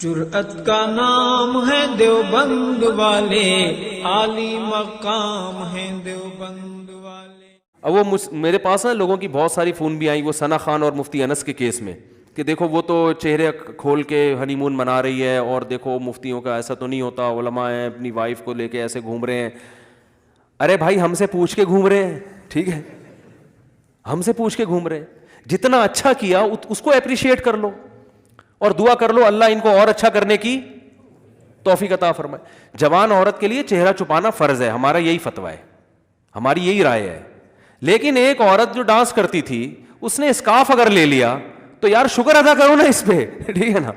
جرأت کا نام ہے دیوبند والے، عالی مقام ہے دیوبند والے۔ اب وہ میرے پاس نا لوگوں کی بہت ساری فون بھی آئی، وہ ثنا خان اور مفتی انس کے کیس میں، کہ دیکھو وہ تو چہرے کھول کے ہنی مون منا رہی ہے، اور دیکھو مفتیوں کا ایسا تو نہیں ہوتا، علماء ہیں اپنی وائف کو لے کے ایسے گھوم رہے ہیں۔ ارے بھائی ہم سے پوچھ کے گھوم رہے ہیں، ٹھیک ہے، ہم سے پوچھ کے گھوم رہے ہیں، جتنا اچھا کیا اس کو اپریشیٹ کر لو اور دعا کر لو اللہ ان کو اور اچھا کرنے کی توفیق عطا فرمائے۔ جوان عورت کے لیے چہرہ چھپانا فرض ہے، ہمارا یہی فتویٰ ہے، ہماری یہی رائے ہے۔ لیکن ایک عورت جو ڈانس کرتی تھی اس نے اسکارف اگر لے لیا تو یار شکر ادا کرو نا اس پہ، ٹھیک ہے نا،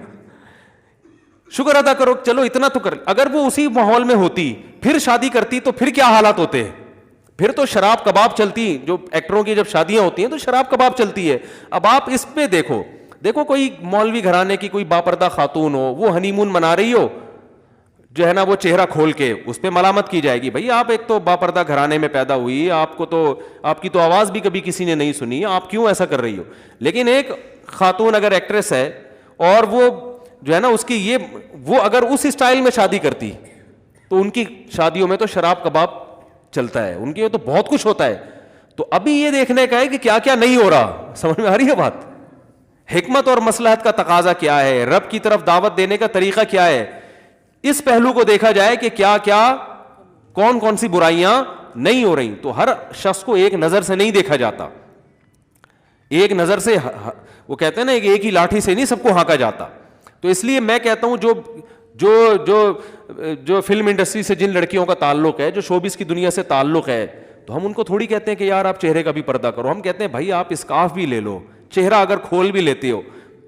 شکر ادا کرو، چلو اتنا تو کر۔ اگر وہ اسی ماحول میں ہوتی پھر شادی کرتی تو پھر کیا حالات ہوتے؟ پھر تو شراب کباب چلتی، جو ایکٹروں کی جب شادیاں ہوتی ہیں تو شراب کباب چلتی ہے۔ اب آپ اس پہ دیکھو کوئی مولوی گھرانے کی کوئی باپردہ خاتون ہو، وہ ہنی مون منا رہی ہو، جو ہے نا وہ چہرہ کھول کے، اس پہ ملامت کی جائے گی، بھائی آپ ایک تو باپردہ گھرانے میں پیدا ہوئی، آپ کو تو آپ کی تو آواز بھی کبھی کسی نے نہیں سنی، آپ کیوں ایسا کر رہی ہو؟ لیکن ایک خاتون اگر ایکٹریس ہے اور وہ جو ہے نا اس کی یہ وہ اگر اس اسٹائل میں شادی کرتی تو ان کی شادیوں میں تو شراب کباب چلتا ہے، ان کی تو بہت کچھ ہوتا ہے۔ تو ابھی یہ دیکھنے کا ہے کہ کیا کیا نہیں ہو رہا، سمجھ میں آ رہی ہے بات؟ حکمت اور مصلحت کا تقاضا کیا ہے، رب کی طرف دعوت دینے کا طریقہ کیا ہے، اس پہلو کو دیکھا جائے کہ کیا کیا کون کون سی برائیاں نہیں ہو رہی۔ تو ہر شخص کو ایک نظر سے نہیں دیکھا جاتا، ایک نظر سے، وہ کہتے ہیں نا ایک ہی لاٹھی سے نہیں سب کو ہانکا جاتا۔ تو اس لیے میں کہتا ہوں جو جو جو جو فلم انڈسٹری سے جن لڑکیوں کا تعلق ہے، جو شوبز کی دنیا سے تعلق ہے، تو ہم ان کو تھوڑی کہتے ہیں کہ یار آپ چہرے کا بھی پردہ کرو، ہم کہتے ہیں بھائی آپ اسکارف بھی لے لو، چہرہ اگر کھول بھی لیتے ہو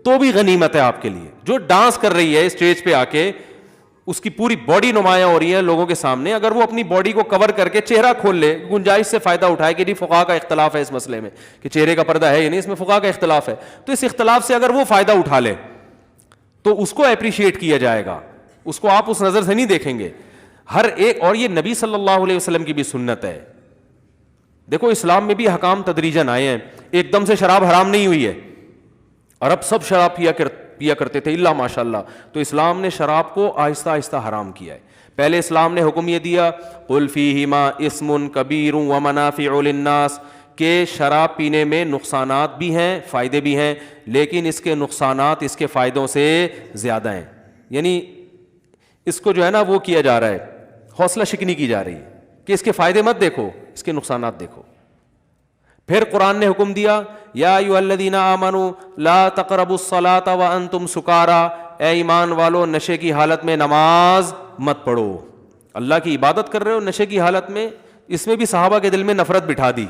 تو بھی غنیمت ہے آپ کے لیے۔ جو ڈانس کر رہی ہے اسٹیج پہ آ کے، اس کی پوری باڈی نمایاں ہو رہی ہے لوگوں کے سامنے، اگر وہ اپنی باڈی کو کور کر کے چہرہ کھول لے، گنجائش سے فائدہ اٹھائے کہ جی فقہا کا اختلاف ہے اس مسئلے میں کہ چہرے کا پردہ ہے یا نہیں، اس میں فقہا کا اختلاف ہے، تو اس اختلاف سے اگر وہ فائدہ اٹھا لے تو اس کو اپریشیٹ کیا جائے گا، اس کو آپ اس نظر سے نہیں دیکھیں گے ہر ایک۔ اور یہ نبی صلی اللہ علیہ وسلم کی بھی سنت ہے۔ دیکھو اسلام میں بھی حکام تدریجاً آئے ہیں، ایک دم سے شراب حرام نہیں ہوئی ہے، عرب سب شراب پیا کرتے تھے الا ماشاء اللہ، تو اسلام نے شراب کو آہستہ آہستہ حرام کیا ہے۔ پہلے اسلام نے حکم یہ دیا قل فیہما اسم کبیر ومنافع للناس، کہ شراب پینے میں نقصانات بھی ہیں فائدے بھی ہیں، لیکن اس کے نقصانات اس کے فائدوں سے زیادہ ہیں، یعنی اس کو جو ہے نا وہ کیا جا رہا ہے، حوصلہ شکنی کی جا رہی ہے کہ اس کے فائدے مت دیکھو، اس کے نقصانات دیکھو۔ پھر قرآن نے حکم دیا یا ایھا الذین آمنوا لا تقربوا الصلاۃ وانتم سکارا، اے ایمان والو نشے کی حالت میں نماز مت پڑھو۔ اللہ کی عبادت کر رہے ہو نشے کی حالت میں، اس میں بھی صحابہ کے دل میں نفرت بٹھا دی،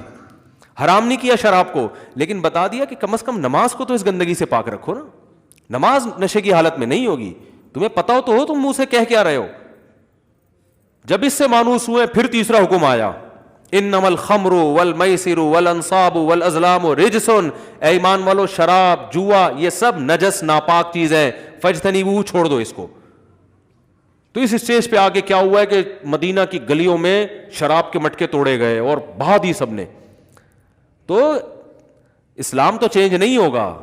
حرام نہیں کیا شراب کو، لیکن بتا دیا کہ کم از کم نماز کو تو اس گندگی سے پاک رکھو نا، نماز نشے کی حالت میں نہیں ہوگی، تمہیں پتا تو ہو تم منہ سے کہہ کیا رہے ہو۔ جب اس سے مانوس ہوئے پھر تیسرا حکم آیا انما الخمر والمیسر والانصاب والازلام رجس، اے ایمان والو شراب جوا یہ سب نجس ناپاک چیز ہے، فاجتنبوہ چھوڑ دو اس کو۔ تو اس اسٹیج پہ آگے کیا ہوا ہے کہ مدینہ کی گلیوں میں شراب کے مٹکے توڑے گئے اور بہا دی سب نے۔ تو اسلام تو چینج نہیں ہوگا،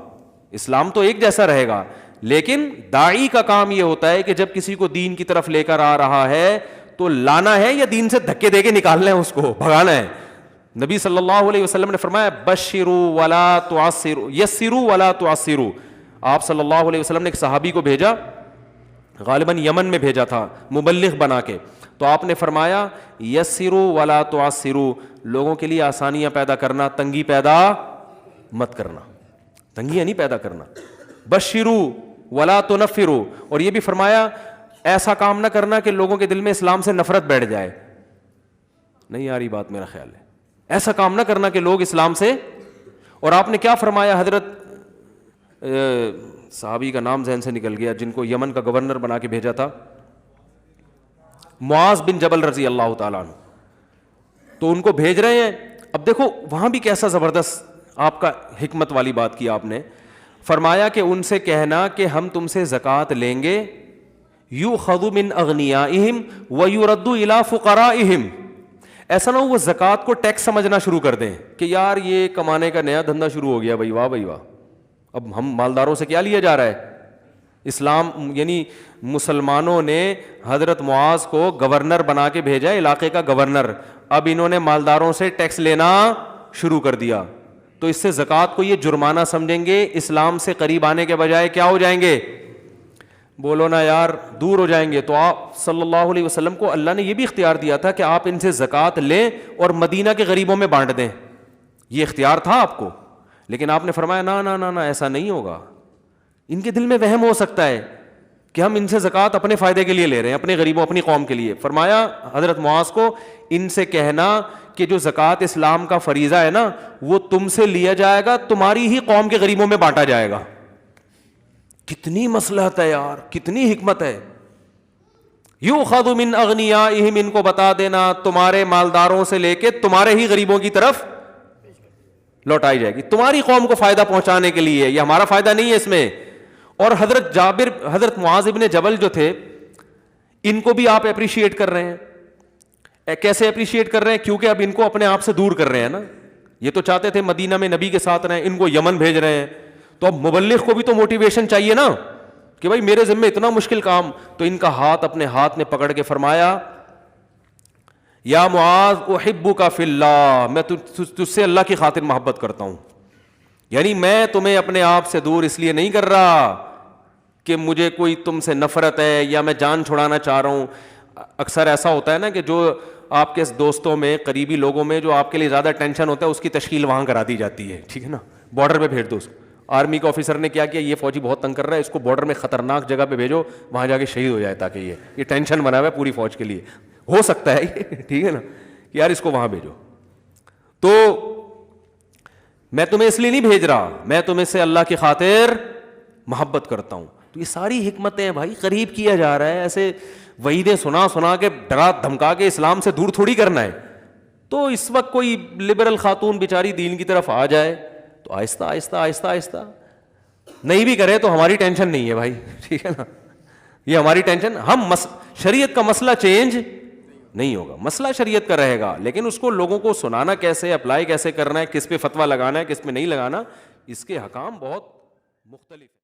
اسلام تو ایک جیسا رہے گا، لیکن داعی کا کام یہ ہوتا ہے کہ جب کسی کو دین کی طرف لے کر آ رہا ہے تو لانا ہے یا دین سے دھکے دے کے نکالنا ہے، اس کو بھگانا ہے۔ نبی صلی اللہ علیہ وسلم نے فرمایا بشروا ولا تعسروا، یسروا ولا تعسروا۔ آپ صلی اللہ علیہ وسلم نے ایک صحابی کو بھیجا، غالباً یمن میں بھیجا تھا مبلغ بنا کے، تو آپ نے فرمایا یسروا ولا تعسروا، لوگوں کے لیے آسانیاں پیدا کرنا، تنگی پیدا مت کرنا، تنگیاں نہیں پیدا کرنا۔ بشروا ولا تنفروا، اور یہ بھی فرمایا ایسا کام نہ کرنا کہ لوگوں کے دل میں اسلام سے نفرت بیٹھ جائے، نہیں آ رہی بات میرا خیال ہے، ایسا کام نہ کرنا کہ لوگ اسلام سے۔ اور آپ نے کیا فرمایا، حضرت صحابی کا نام ذہن سے نکل گیا جن کو یمن کا گورنر بنا کے بھیجا تھا، معاذ بن جبل رضی اللہ تعالیٰ عنہ، تو ان کو بھیج رہے ہیں۔ اب دیکھو وہاں بھی کیسا زبردست آپ کا حکمت والی بات کی آپ نے، فرمایا کہ ان سے کہنا کہ ہم تم سے زکوٰۃ لیں گے، یؤخذ من اغنیائہم ویرد الی فقرائہم، ایسا نہ ہو وہ زکوٰۃ کو ٹیکس سمجھنا شروع کر دیں کہ یار یہ کمانے کا نیا دھندا شروع ہو گیا، بھائی واہ بھائی واہ، اب ہم مالداروں سے کیا لیا جا رہا ہے، اسلام یعنی مسلمانوں نے حضرت معاذ کو گورنر بنا کے بھیجا, علاقے کا گورنر. اب انہوں نے مالداروں سے ٹیکس لینا شروع کر دیا, تو اس سے زکوٰۃ کو یہ جرمانہ سمجھیں گے, اسلام سے قریب آنے کے بجائے کیا ہو جائیں گے, بولو نا یار, دور ہو جائیں گے. تو آپ صلی اللہ علیہ وسلم کو اللہ نے یہ بھی اختیار دیا تھا کہ آپ ان سے زکوٰۃ لیں اور مدینہ کے غریبوں میں بانٹ دیں, یہ اختیار تھا آپ کو. لیکن آپ نے فرمایا نا نا نا نا, ایسا نہیں ہوگا. ان کے دل میں وہم ہو سکتا ہے کہ ہم ان سے زکوٰۃ اپنے فائدے کے لیے لے رہے ہیں, اپنے غریبوں, اپنی قوم کے لیے. فرمایا حضرت معاذ کو ان سے کہنا کہ جو زکوٰۃ اسلام کا فریضہ ہے نا, وہ تم سے لیا جائے گا, تمہاری ہی قوم کے غریبوں میں بانٹا جائے گا. کتنی مصلحت ہے یار, کتنی حکمت ہے. یؤخذ من اغنیائہم, ان کو بتا دینا تمہارے مالداروں سے لے کے تمہارے ہی غریبوں کی طرف لوٹائی جائے گی, تمہاری قوم کو فائدہ پہنچانے کے لیے, یہ ہمارا فائدہ نہیں ہے اس میں. اور حضرت معاذ ابن جبل جو تھے, ان کو بھی آپ اپریشیٹ کر رہے ہیں. کیسے اپریشیٹ کر رہے ہیں؟ کیونکہ اب ان کو اپنے آپ سے دور کر رہے ہیں نا. یہ تو چاہتے تھے مدینہ میں نبی کے ساتھ رہیں, ان کو یمن بھیج رہے ہیں. تو اب مبلغ کو بھی تو موٹیویشن چاہیے نا کہ بھائی میرے ذمہ اتنا مشکل کام. تو ان کا ہاتھ اپنے ہاتھ میں پکڑ کے فرمایا, یا معاذ احبک فی اللہ, میں تجھ سے اللہ کی خاطر محبت کرتا ہوں. یعنی میں تمہیں اپنے آپ سے دور اس لیے نہیں کر رہا کہ مجھے کوئی تم سے نفرت ہے یا میں جان چھڑانا چاہ رہا ہوں. اکثر ایسا ہوتا ہے نا کہ جو آپ کے دوستوں میں, قریبی لوگوں میں جو آپ کے لیے زیادہ ٹینشن ہوتا ہے, اس کی تشکیل وہاں کرا دی جاتی ہے, ٹھیک ہے نا, بارڈر پہ بھیج دو اس کو. آرمی کے آفیسر نے کیا کیا, یہ فوجی بہت تنگ کر رہا ہے, اس کو بارڈر میں خطرناک جگہ پہ بھیجو, وہاں جا کے شہید ہو جائے, تاکہ یہ ٹینشن بنا ہوا ہے پوری فوج کے لیے. ہو سکتا ہے یہ, ٹھیک ہے نا, کہ یار اس کو وہاں بھیجو. تو میں تمہیں اس لیے نہیں بھیج رہا, میں تمہیں سے اللہ کی خاطر محبت کرتا ہوں. تو یہ ساری حکمتیں بھائی قریب کیا جا رہا ہے, ایسے وعیدیں سنا کے ڈرا دھمکا کے اسلام سے دور تھوڑی کرنا ہے. تو اس وقت کوئی لبرل خاتون بیچاری دین کی طرف آ جائے تو آہستہ آہستہ آہستہ آہستہ, نہیں بھی کرے تو ہماری ٹینشن نہیں ہے بھائی, ٹھیک ہے نا, یہ ہماری ٹینشن. ہم شریعت کا مسئلہ چینج نہیں ہوگا, مسئلہ شریعت کا رہے گا, لیکن اس کو لوگوں کو سنانا کیسے, اپلائی کیسے کرنا ہے, کس پہ فتویٰ لگانا ہے, کس پہ نہیں لگانا, اس کے حکام بہت مختلف ہیں.